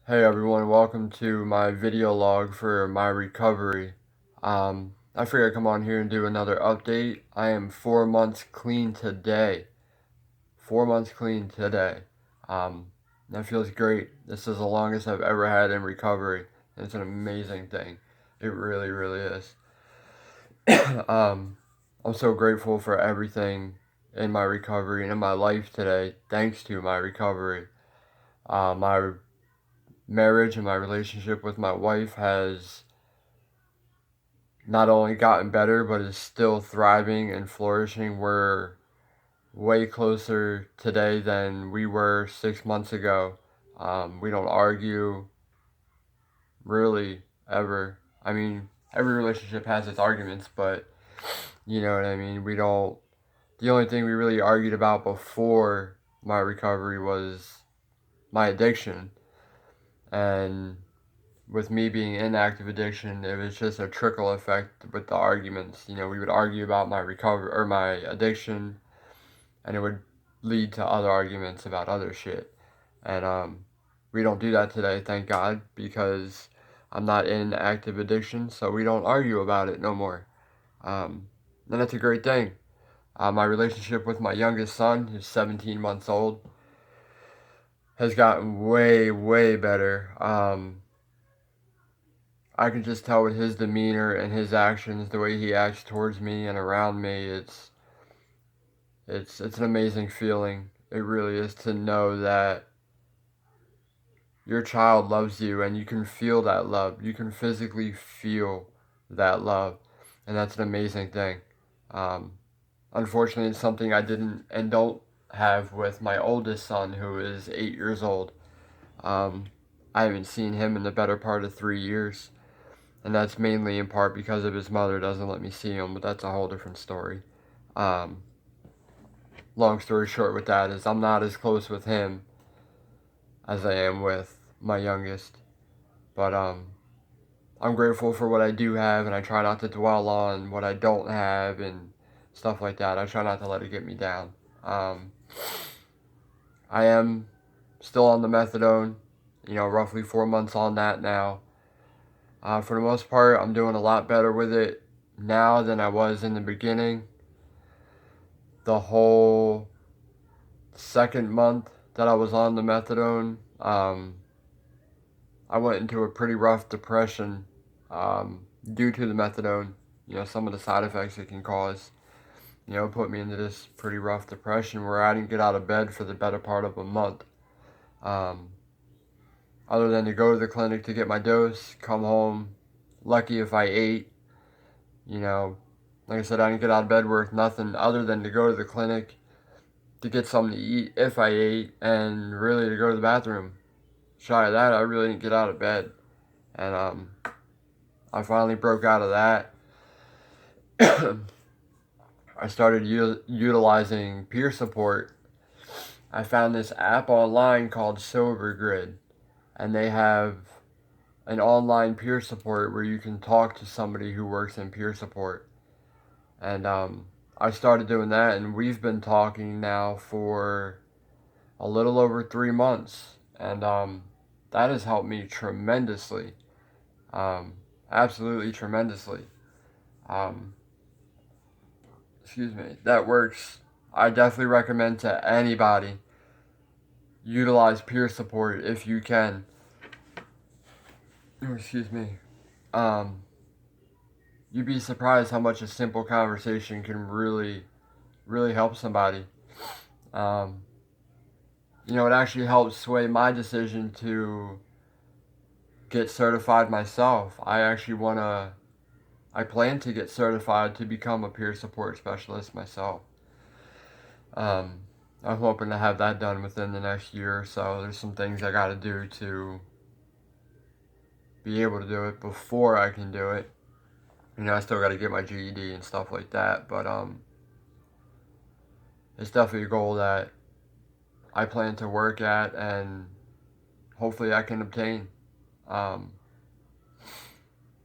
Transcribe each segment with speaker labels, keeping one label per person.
Speaker 1: Hey everyone, welcome to my video log for my recovery. I figured I'd come on here and do another update. I am 4 months clean today. 4 months clean today. That feels great. This is the longest I've ever had in recovery. It's an amazing thing. It really, really is. I'm so grateful for everything in my recovery and in my life today, thanks to my recovery. My marriage and my relationship with my wife has not only gotten better but is still thriving and flourishing. We're way closer today than we were 6 months ago. We don't argue really ever. I mean, every relationship has its arguments, but you know what I mean. We don't. The only thing we really argued about before my recovery was my addiction, and with me being in active addiction, it was just a trickle effect with the arguments. You know, we would argue about my recovery or my addiction, and it would lead to other arguments about other shit. And we don't do that today, thank God, because I'm not in active addiction, so we don't argue about it no more. And that's a great thing. My relationship with my youngest son, who's 17 months old, has gotten way, way better. I can just tell with his demeanor and his actions, the way he acts towards me and around me, it's an amazing feeling. It really is, to know that your child loves you and you can feel that love. You can physically feel that love, and that's an amazing thing. Um, Unfortunately, it's something I didn't and don't have with my oldest son, who is 8 years old. Um, I haven't seen him in the better part of 3 years. And that's mainly in part because of his mother doesn't let me see him, but that's a whole different story. Um, Long story short with that is I'm not as close with him as I am with my youngest, but I'm grateful for what I do have, and I try not to dwell on what I don't have and stuff like that. I try not to let it get me down. Um, I am still on the methadone, roughly 4 months on that now. For the most part, I'm doing a lot better with it now than I was in the beginning. The whole second month that I was on the methadone, I went into a pretty rough depression due to the methadone. Some of the side effects it can cause, put me into this pretty rough depression where I didn't get out of bed for the better part of a month. Um, Other than to go to the clinic to get my dose, come home, lucky if I ate, you know, like I said, I didn't get out of bed worth nothing other than to go to the clinic to get something to eat if I ate, and really to go to the bathroom. Shy of that, I really didn't get out of bed. And I finally broke out of that. I started utilizing peer support. I found this app online called Sober Grid, and they have an online peer support where you can talk to somebody who works in peer support. And I started doing that, and we've been talking now for a little over 3 months, and that has helped me tremendously, um, absolutely tremendously. Um, Excuse me, that works. I definitely recommend to anybody utilize peer support if you can. Oh, excuse me. Um, you'd be surprised how much a simple conversation can really, really help somebody. Um, it actually helped sway my decision to get certified myself. I plan to get certified to become a peer support specialist myself. Um, I'm hoping to have that done within the next year or so. There's some things I got to do to be able to do it before I can do it. I still got to get my GED and stuff like that, but it's definitely a goal that I plan to work at, and hopefully I can obtain. Um,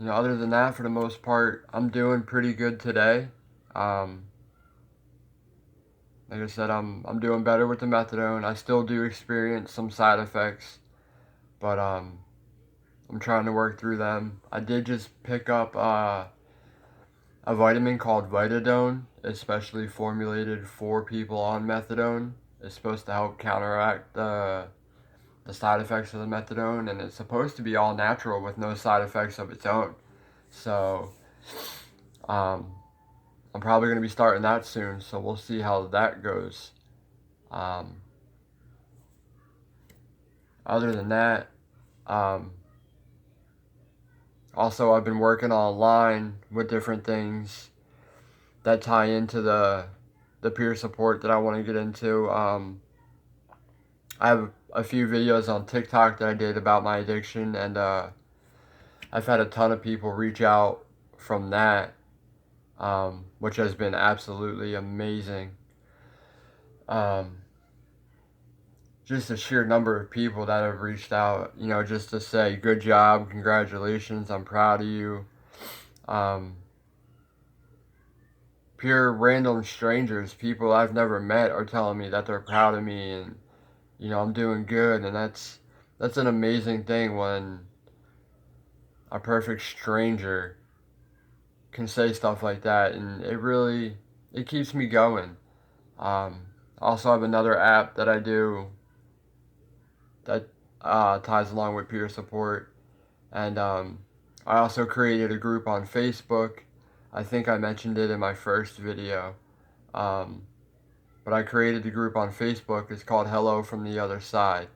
Speaker 1: Other than that, for the most part, I'm doing pretty good today. Um, like I said, I'm doing better with the methadone. I still do experience some side effects but I'm trying to work through them. I did just pick up a vitamin called Vitadone, especially formulated for people on methadone. It's supposed to help counteract the side effects of the methadone, and it's supposed to be all natural with no side effects of its own. So, um, I'm probably going to be starting that soon, so we'll see how that goes. Um, Other than that, um, also I've been working online with different things that tie into the peer support that I want to get into. I have a few videos on TikTok that I did about my addiction, and I've had a ton of people reach out from that, which has been absolutely amazing. Um, just the sheer number of people that have reached out, just to say, good job, congratulations, I'm proud of you. Um, Pure random strangers, people I've never met, are telling me that they're proud of me, and I'm doing good, and that's an amazing thing when a perfect stranger can say stuff like that, and it keeps me going. Um, Also, I have another app that I do that ties along with peer support, and I also created a group on Facebook. I think I mentioned it in my first video, um, but I created the group on Facebook. It's called Hello from the Other Side,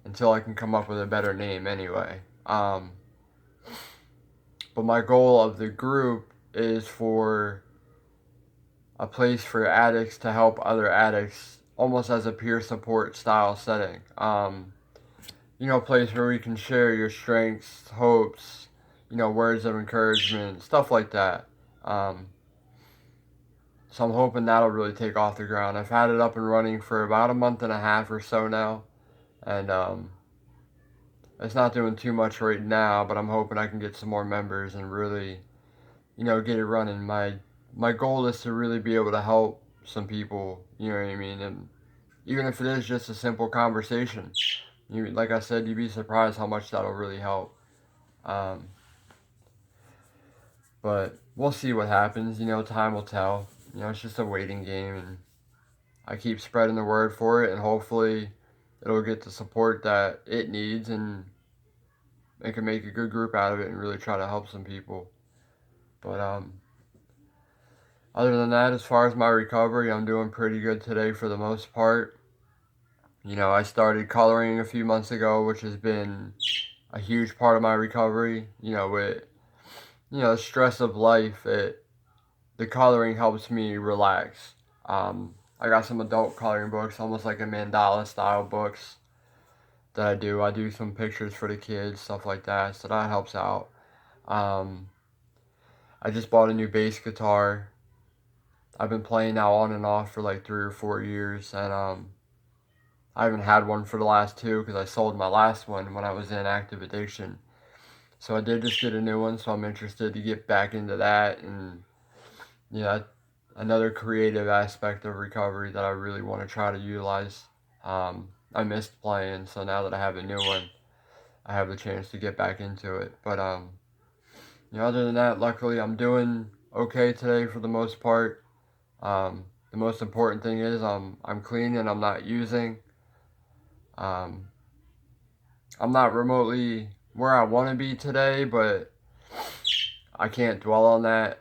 Speaker 1: until I can come up with a better name anyway. But my goal of the group is for a place for addicts to help other addicts, almost as a peer support style setting. A place where we can share your strengths, hopes, words of encouragement, stuff like that. Um, so I'm hoping that'll really take off the ground. I've had it up and running for about a month and a half or so now, and it's not doing too much right now, but I'm hoping I can get some more members and really, get it running. My goal is to really be able to help some people, you know what I mean? And even if it is just a simple conversation, like I said, you'd be surprised how much that'll really help. Um, but we'll see what happens. Time will tell. It's just a waiting game, and I keep spreading the word for it, and hopefully it'll get the support that it needs, and it can make a good group out of it and really try to help some people. But other than that, as far as my recovery, I'm doing pretty good today for the most part. I started coloring a few months ago, which has been a huge part of my recovery. With the stress of life, the coloring helps me relax. I got some adult coloring books, almost like a mandala style books that I do. I do some pictures for the kids, stuff like that, so that helps out. Um, I just bought a new bass guitar. I've been playing now on and off for like 3 or 4 years, and I haven't had one for the last two because I sold my last one when I was in active addiction. So I did just get a new one, so I'm interested to get back into that, and yeah, another creative aspect of recovery that I really want to try to utilize. I missed playing, so now that I have a new one, I have the chance to get back into it. But other than that, luckily I'm doing okay today for the most part. The most important thing is I'm clean and I'm not using. Um, I'm not remotely where I want to be today, but I can't dwell on that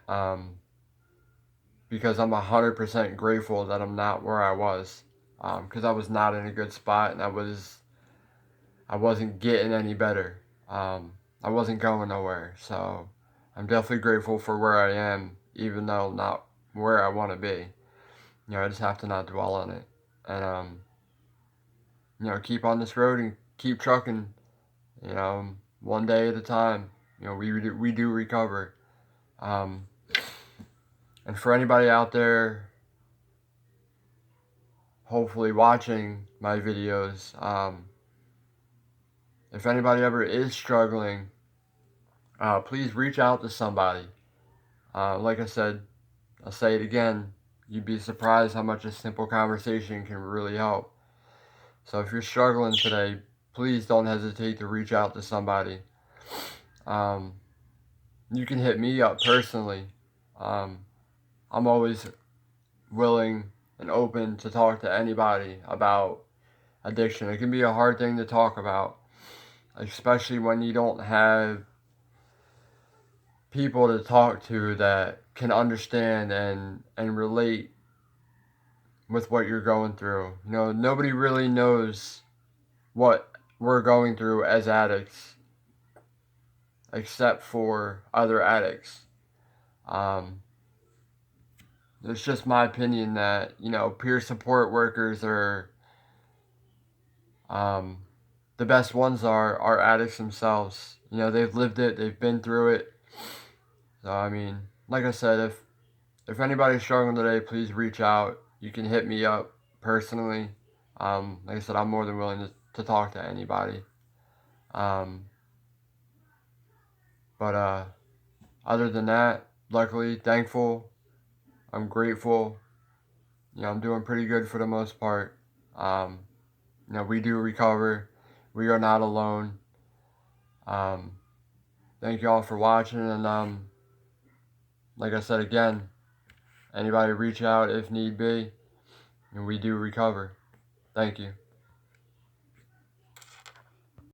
Speaker 1: because I'm 100% grateful that I'm not where I was, because I was not in a good spot, and I wasn't getting any better. I wasn't going nowhere, so I'm definitely grateful for where I am, even though not where I want to be. I just have to not dwell on it, and keep on this road and keep trucking. One day at a time. We do recover. Um, and for anybody out there, hopefully watching my videos, if anybody ever is struggling, please reach out to somebody. Like I said, I'll say it again. You'd be surprised how much a simple conversation can really help. So if you're struggling today, please don't hesitate to reach out to somebody. You can hit me up personally. Um, I'm always willing and open to talk to anybody about addiction. It can be a hard thing to talk about, especially when you don't have people to talk to that can understand and relate with what you're going through. You know, nobody really knows what we're going through as addicts except for other addicts. Um, it's just my opinion that, you know, peer support workers are um, the best ones are addicts themselves. You know, they've lived it, they've been through it. So I mean, like I said, if anybody's struggling today, please reach out. You can hit me up personally. Like I said, I'm more than willing to talk to anybody. Um, but other than that, luckily, thankful, I'm grateful. You know, I'm doing pretty good for the most part. Um, you know, we do recover. We are not alone. Um, thank you all for watching, and like I said again, anybody reach out if need be, and we do recover. Thank you.